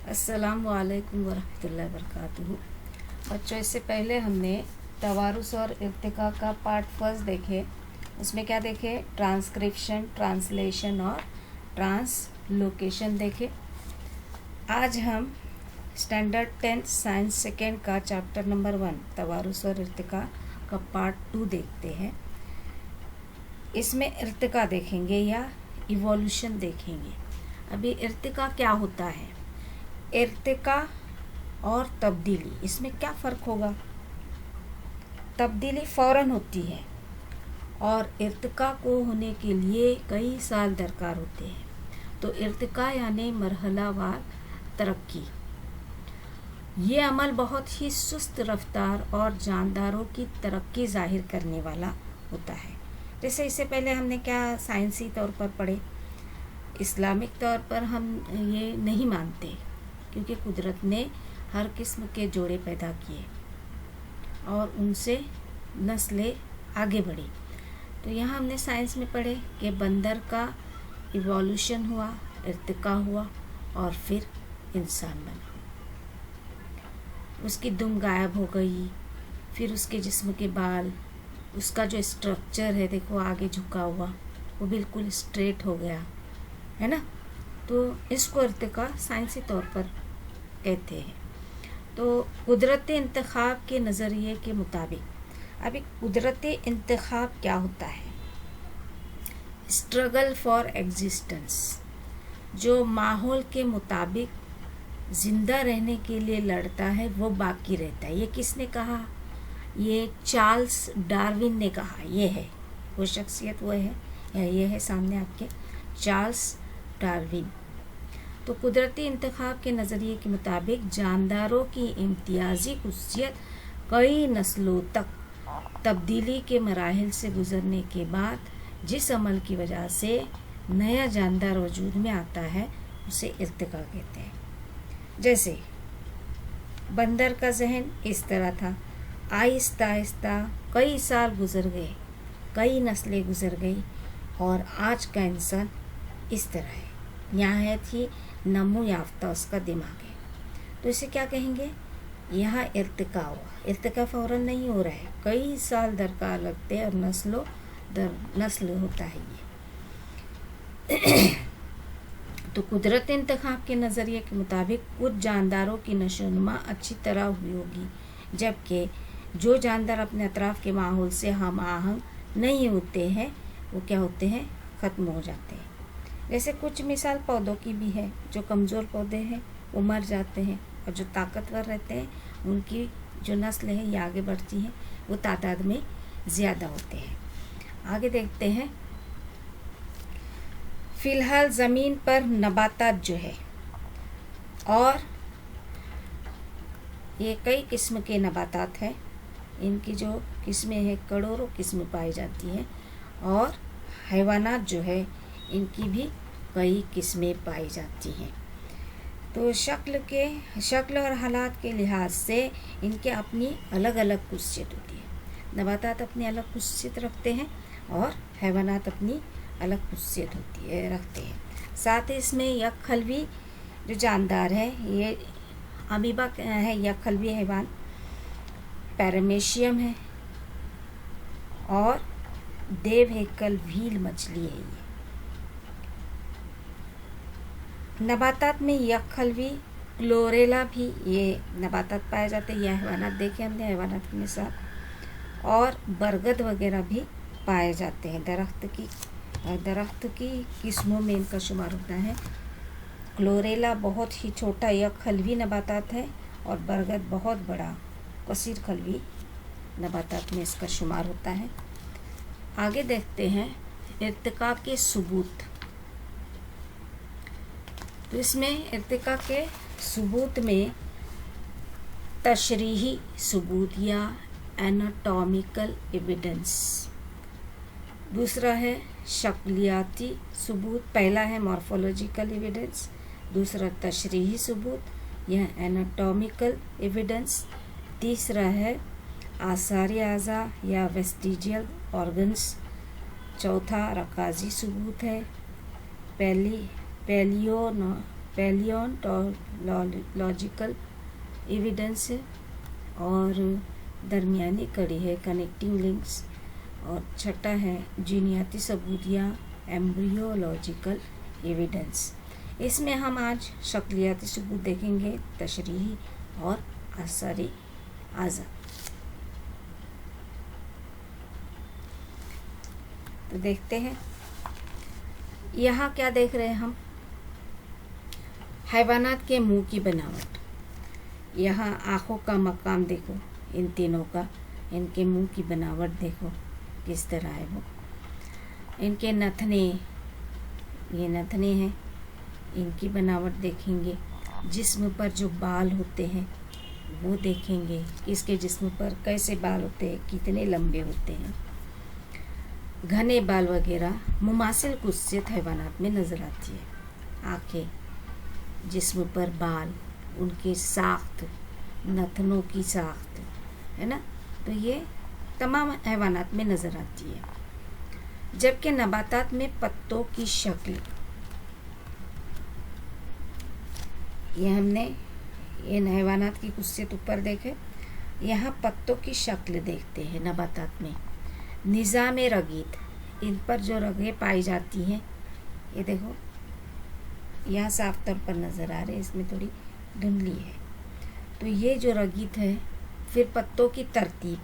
अस्सलामु अलैकुम वरहमतुल्लाहि वबरकातुहू। बच्चों, इससे पहले हमने तवारुस और इर्तिका का पार्ट फर्स्ट देखे। उसमें क्या देखे? ट्रांसक्रिप्शन, ट्रांसलेशन और ट्रांसलोकेशन देखे। आज हम स्टैंडर्ड 10 साइंस सेकेंड का चैप्टर नंबर 1 तवारुस और इर्तिका का पार्ट 2 देखते हैं। इसमें इर्तिका देखेंगे या इवोल्यूशन देखेंगे। अभी इर्तिका क्या होता है? इर्तिका और तब्दीली, इसमें क्या फ़र्क होगा? तब्दीली फ़ौरन होती है और इर्तिका को होने के लिए कई साल दरकार होते हैं। तो इर्तिका यानी मरहलावार तरक्की। ये अमल बहुत ही सुस्त रफ्तार और जानदारों की तरक्की ज़ाहिर करने वाला होता है। जैसे इससे पहले हमने क्या साइंसी तौर पर पढ़े। इस्लामिक तौर पर हम ये नहीं मानते क्योंकि कुदरत ने हर किस्म के जोड़े पैदा किए और उनसे नस्लें आगे बढ़ी। तो यहाँ हमने साइंस में पढ़े कि बंदर का इवोल्यूशन हुआ, इर्तिका हुआ और फिर इंसान बना। उसकी दुम गायब हो गई, फिर उसके जिस्म के बाल, उसका जो स्ट्रक्चर है देखो आगे झुका हुआ, वो बिल्कुल स्ट्रेट हो गया, है ना। तो इसको इर्तिका साइंसी तौर पर कहते हैं। तो कुदरती इंतखाब के नज़रिए के मुताबिक, अभी कुदरती इंतखाब क्या होता है? स्ट्रगल फॉर एग्जिस्टेंस, जो माहौल के मुताबिक ज़िंदा रहने के लिए लड़ता है वो बाकी रहता है। ये किसने कहा? ये चार्ल्स डार्विन ने कहा। ये है वो शख्सियत, वो है या ये है सामने आपके, चार्ल्स डार्विन। तो कुदरती इंतखाब के नज़रिए के मुताबिक जानदारों की इम्तियाजी खुसूसियत कई नस्लों तक तब्दीली के मराहिल से गुज़रने के बाद जिस अमल की वजह से नया जानदार वजूद में आता है उसे इर्तिका कहते हैं। जैसे बंदर का जहन इस तरह था, आहिस्ता आहिस्ता कई साल गुज़र गए, कई नस्लें गुज़र गई और आज का इंसान इस तरह है। यहाँ थी नमो याफ्ता उसका दिमाग है। तो इसे क्या कहेंगे? यहाँ इर्तिका हुआ। इर्तिका फ़ौरन नहीं हो रहा है, कई साल दरकार लगते हैं और नस्लों दर नस्ल होता है ये। तो कुदरत इंतखाब के नज़रिए के मुताबिक कुछ जानदारों की नशोनुमा अच्छी तरह हुई होगी, जबकि जो जानदार अपने अतराफ़ के माहौल से हम आहंग नहीं होते हैं वो क्या होते हैं? ख़त्म हो जाते हैं। जैसे कुछ मिसाल पौधों की भी है। जो कमज़ोर पौधे हैं वो मर जाते हैं और जो ताकतवर रहते हैं उनकी जो नस्ल है ये आगे बढ़ती हैं, वो तादाद में ज़्यादा होते हैं। आगे देखते हैं। फ़िलहाल ज़मीन पर नबातात जो है, और ये कई किस्म के नबातात हैं। इनकी जो किस्में हैं करोड़ों किस्में पाई जाती हैं, और हैवानात जो है इनकी भी कई किस्में पाई जाती हैं। तो शक्ल और हालात के लिहाज से इनके अपनी अलग अलग खुसूसियत होती है। नबातात अपनी अलग खुसूसियत रखते हैं और हैवानात अपनी अलग खुसूसियत रखते हैं। साथ ही इसमें यकखलवी जो जानदार है, ये अमीबा है, यकखलवी हैवान, पैरामेशियम है और देव हेकल व्हील मछली है। ये नबातात में यकखलवी, क्लोरेला भी ये नबातात पाए जाते हैं। ये हैवानात देखे हमने, हैवानात के मिसाल, और बरगद वगैरह भी पाए जाते हैं। दरख्त की किस्मों में इनका शुमार होता है। क्लोरेला बहुत ही छोटा यकखलवी नबातात है और बरगद बहुत बड़ा कसीर खलवी नबातात में इसका शुमार होता है। आगे देखते हैं इर्तिका के सबूत। तो इसमें इर्तिका के सबूत में तशरीही सबूत या एनाटॉमिकल एविडेंस, दूसरा है शक्लियाती सबूत, पहला है मॉर्फोलॉजिकल एविडेंस, दूसरा तशरीही सबूत या एनाटॉमिकल एविडेंस, तीसरा है आसारी आज़ा या वेस्टिजियल ऑर्गन्स, चौथा रकाजी सबूत है, पैलियोंटोलॉजिकल एविडेंस है, और दरमियानी कड़ी है कनेक्टिंग लिंक्स, और छठा है जीनियाती सबूत या एम्ब्रियोलॉजिकल एविडेंस। इसमें हम आज शक्लियाती सबूत देखेंगे, तशरीही और असरी आज़ा। तो देखते हैं यहाँ क्या देख रहे हैं हम, हैवानात के मुंह की बनावट। यहाँ आँखों का मकाम देखो, इन तीनों का, इनके मुंह की बनावट देखो किस तरह है वो। इनके नथने, ये नथने हैं, इनकी बनावट देखेंगे। जिस्म पर जो बाल होते हैं वो देखेंगे, इसके जिस्म पर कैसे बाल होते हैं, कितने लंबे होते हैं। घने बाल वगैरह मुमासिल कुस्सियत हैवानात में नज़र आती है। आँखें, जिस्म पर बाल, उनकी साख्त, नथनों की साख्त, है ना, तो ये तमाम हैवानात में नज़र आती है। जबकि नबातात में पत्तों की शक्ल, ये हमने इन हैवानात की कुस्सियत ऊपर देखे, यहाँ पत्तों की शक्ल देखते हैं नबातात में। निज़ाम रगीत, इन पर जो रगें पाई जाती हैं, ये देखो यहाँ साफ तौर पर नज़र आ रहे हैं, इसमें थोड़ी धुंधली है। तो ये जो रगीत है। फिर पत्तों की तरतीब,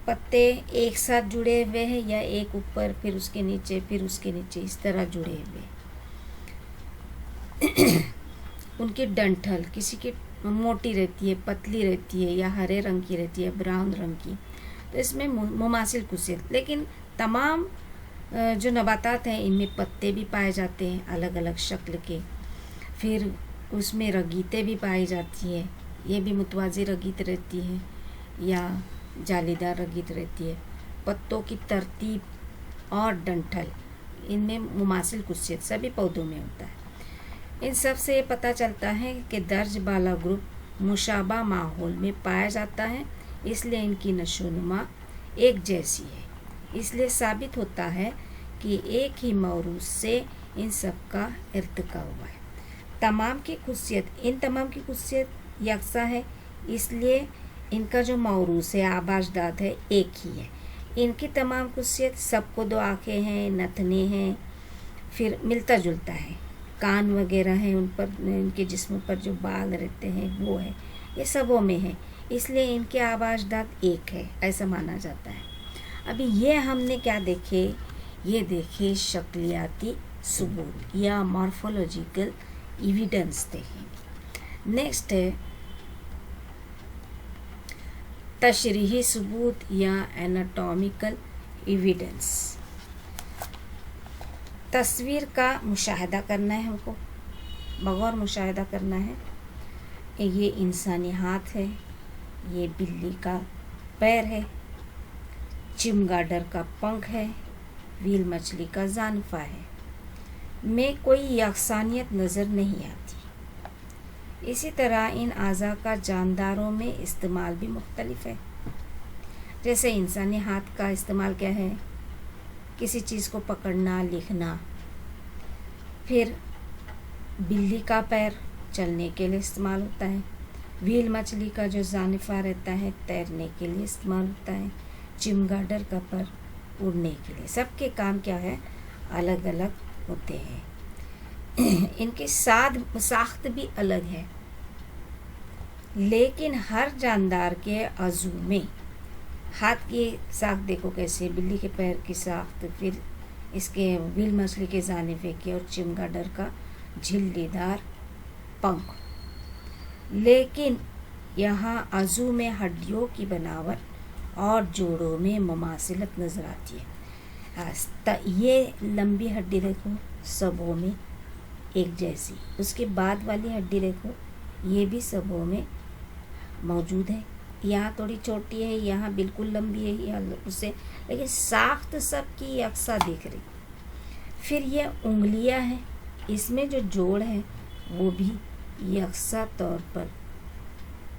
पत्ते एक साथ जुड़े हुए हैं या एक ऊपर, फिर उसके नीचे, फिर उसके नीचे, इस तरह जुड़े हुए। उनकी डंठल, किसी की मोटी रहती है, पतली रहती है, या हरे रंग की रहती है, ब्राउन रंग की। तो इसमें मुमासिल कुस्सियत। लेकिन तमाम जो नबातात हैं इनमें पत्ते भी पाए जाते हैं अलग अलग शक्ल के। फिर उसमें रगीतें भी पाई जाती हैं, ये भी मुतवाज़ी रगीत रहती है या जालीदार रगीत रहती है। पत्तों की तरतीब और डंठल, इनमें मुमासिल कुस्सियत सभी पौधों में होता है। इन सब से ये पता चलता है कि दर्ज बाला ग्रुप मुशाबा माहौल में पाया जाता है, इसलिए इनकी नशोनुमा एक जैसी है। इसलिए साबित होता है कि एक ही मौरूस से इन सब का इर्तिका हुआ है। तमाम की खुसियत यकसा है, इसलिए इनका जो मौरूस है, आबाजदाद है, एक ही है। इनकी तमाम खुसियत, सबको दो आँखें हैं, नथने हैं, फिर मिलता जुलता है, कान वगैरह हैं, उन पर, इनके जिस्म पर जो बाल रहते हैं वो है, ये सबों में है, इसलिए इनके आबाजदाद एक है, ऐसा माना जाता है। अभी ये हमने क्या देखे, ये देखे शक्लियाती सबूत या मॉर्फोलॉजिकल एविडेंस देखेंगे। नेक्स्ट है तशरीही सबूत या एनाटॉमिकल एविडेंस। तस्वीर का मुशाहिदा करना है हमको, बगौर मुशाहिदा करना है। ये इंसानी हाथ है, ये बिल्ली का पैर है, चिमगाडर का पंख है, व्हील मछली का जानफा है, में कोई यकसानियत नज़र नहीं आती। इसी तरह इन अज़ा का जानदारों में इस्तेमाल भी मुख्तलिफ है। जैसे इंसानी हाथ का इस्तेमाल क्या है, किसी चीज़ को पकड़ना, लिखना। फिर बिल्ली का पैर चलने के लिए इस्तेमाल होता है। व्हील मछली का जो जानिफा रहता है तैरने के लिए इस्तेमाल होता है। चिमगाडर का पर उड़ने के लिए। सबके काम क्या है, अलग अलग होते हैं। इनकी साख्त भी अलग है, लेकिन हर जानदार के अज़ू में हाथ की साख्त देखो कैसे, बिल्ली के पैर की साख्त, फिर इसके व्हील मछली के जानिफे की, और चिमगाडर का झिल्लीदार पंख। लेकिन यहाँ अज़ू में हड्डियों की बनावट और जोड़ों में मुमासिलत नज़र आती है। ये लंबी हड्डी देखो सबों में एक जैसी, उसके बाद वाली हड्डी देखो ये भी सबों में मौजूद है। यहाँ थोड़ी छोटी है, यहाँ बिल्कुल लंबी है, यहाँ उससे, लेकिन साख्त सबकी यकसा दिख रही। फिर ये उंगलियाँ हैं, इसमें जो जोड़ है वो भी यकसा तौर पर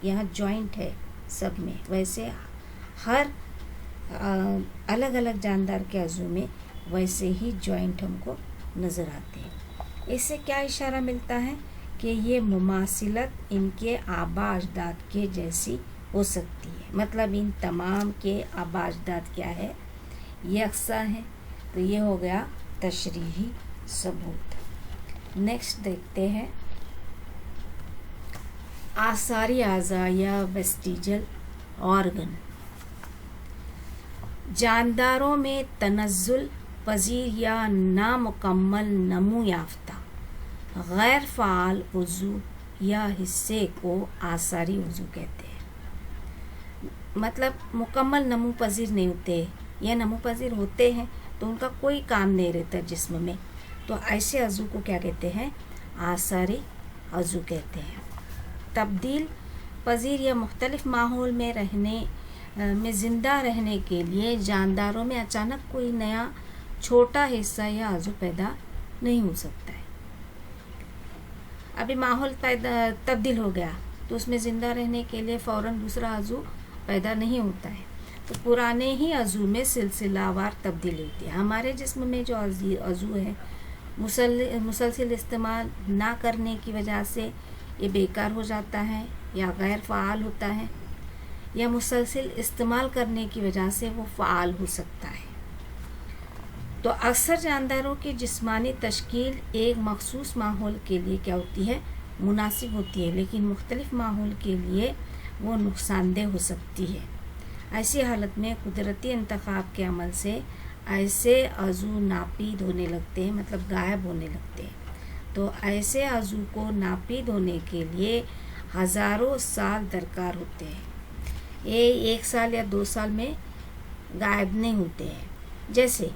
यहाँ जॉइंट है सब में। वैसे हर अलग अलग जानदार के अज़ू में वैसे ही जॉइंट हमको नज़र आते हैं। इससे क्या इशारा मिलता है कि ये मुमासिलत इनके आबा अजदाद के जैसी हो सकती है, मतलब इन तमाम के आबा अजदाद क्या है, यकसा है। तो ये हो गया तशरीही सबूत। नेक्स्ट देखते हैं आसारी आज़ा या वेस्टिजल ऑर्गन। जानदारों में तनज़्ज़ुल पजीर या नामुकम्मल नमू याफ्ता गैर फ़ाल उज़ू या हिस्से को आसारी उज़ू कहते हैं। मतलब मुकम्मल नमू पजीर नहीं होते या नमू पजीर होते हैं तो उनका कोई काम नहीं रहता जिस्म में, तो ऐसे अज़ू को क्या कहते हैं, आसारी अज़ू कहते हैं। तब्दील पजीर या मुख्तलिफ माहौल में रहने में ज़िंदा रहने के लिए जानदारों में अचानक कोई नया छोटा हिस्सा या अज़ू पैदा नहीं हो सकता है। अभी माहौल तब्दील हो गया तो उसमें ज़िंदा रहने के लिए फ़ौरन दूसरा अज़ू पैदा नहीं होता है, तो पुराने ही अज़ू में सिलसिलावार तब्दीली होती है। हमारे जिस्म में जो अज़ू है मुसलसल इस्तेमाल ना करने की वजह से ये बेकार हो जाता है या गैर फ़ाल होता है, या मुसलसल इस्तेमाल करने की वजह से वो फ़ाल हो सकता है। तो अक्सर जानदारों की जिस्मानी तश्कील एक मखसूस माहौल के लिए क्या होती है, मुनासिब होती है, लेकिन मुख्तलिफ माहौल के लिए वो नुकसानदेह हो सकती है। ऐसी हालत में कुदरती इंतखाब के अमल से ऐसे अज़ू नापीद होने लगते हैं, मतलब गायब होने लगते हैं। तो ऐसे अज़ू को नापीद होने के लिए हज़ारों साल दरकार होते हैं, ये 1 साल या 2 साल में गायब नहीं होते हैं। जैसे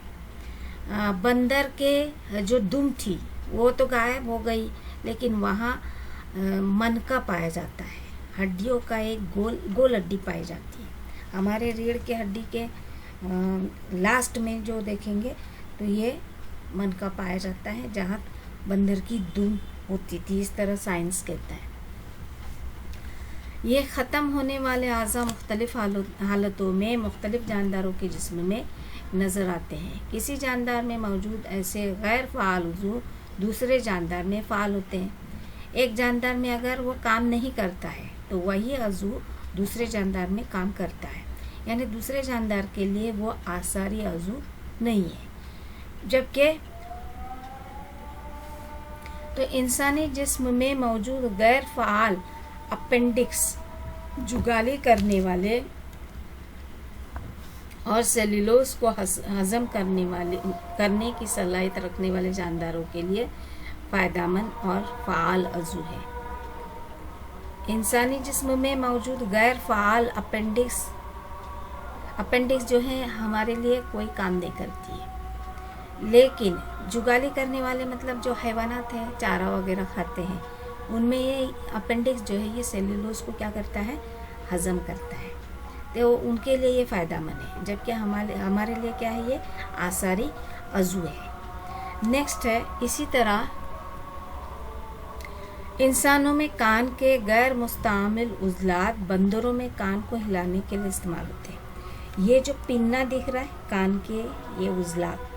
बंदर के जो दुम थी वो तो गायब हो गई, लेकिन वहाँ मनका पाया जाता है, हड्डियों का एक गोल हड्डी पाई जाती है। हमारे रीढ़ के हड्डी के लास्ट में जो देखेंगे तो ये मनका पाया जाता है जहाँ बंदर की दुम होती थी, इस तरह साइंस कहता है। ये ख़त्म होने वाले अज़ा मुख्तलिफ़ हालतों में मुख्तलिफ़ जानदारों के जिस्म में नज़र आते हैं। किसी जानदार में मौजूद ऐसे गैर फ़ाल उज़ू दूसरे जानदार में फ़ाल होते हैं। एक जानदार में अगर वो काम नहीं करता है तो वही अज़ू दूसरे जानदार में काम करता है, यानी दूसरे जानदार के लिए वो आसारी अज़ू नहीं है। जबकि तो इंसानी जिस्म में मौजूद गैर फ़ाल अपेंडिक्स जुगाली करने वाले और सेल्यूलोज को हज़म करने की सलाहियत रखने वाले जानदारों के लिए फ़ायदेमंद और फ़ाल अज़ू है। इंसानी जिस्म में मौजूद गैर फ़ाल अपेंडिक्स जो है हमारे लिए कोई काम नहीं करती है, लेकिन जुगाली करने वाले मतलब जो हैवानात हैं चारा वगैरह खाते हैं उनमें ये अपेंडिक्स जो है ये सेल्यूलोज को क्या करता है, हज़म करता है, तो उनके लिए ये फ़ायदेमंद है। जबकि हमारे लिए क्या है, ये आसारी अज़ू है। नेक्स्ट है इसी तरह इंसानों में कान के गैर मुस्तामिल उज़लात बंदरों में कान को हिलाने के लिए इस्तेमाल होते हैं। ये जो पिन्ना दिख रहा है कान के ये उज़लात,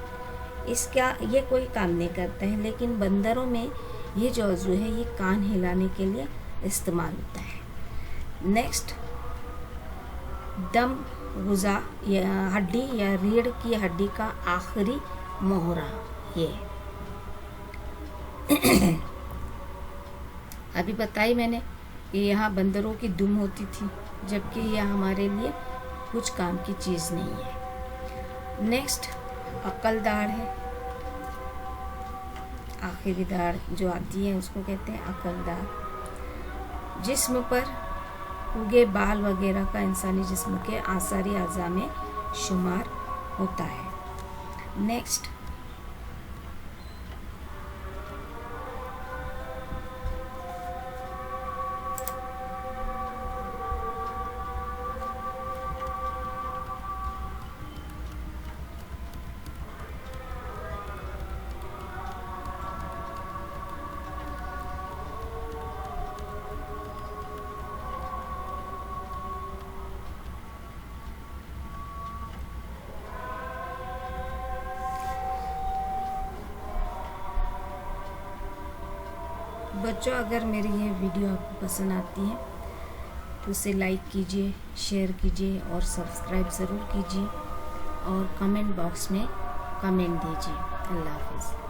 इसका ये कोई काम नहीं करता है, लेकिन बंदरों में ये जो अज़ू है ये कान हिलाने के लिए इस्तेमाल होता है। नेक्स्ट दम गुज़ा या हड्डी या रीढ़ की हड्डी का आखिरी मोहरा, ये अभी बताई मैंने कि यहाँ बंदरों की दुम होती थी, जबकि यह हमारे लिए कुछ काम की चीज़ नहीं है। नेक्स्ट अक्ल दाढ़ है, आखिरी दाढ़ जो आती है उसको कहते हैं अक्ल दाढ़। जिस्म पर उगे बाल वगैरह का इंसानी जिस्म के आसारी अज़ा में शुमार होता है। नेक्स्ट बच्चों, अगर मेरी ये वीडियो आपको पसंद आती है तो उसे लाइक कीजिए, शेयर कीजिए और सब्सक्राइब ज़रूर कीजिए और कमेंट बॉक्स में कमेंट दीजिए। अल्लाह हाफ़िज़।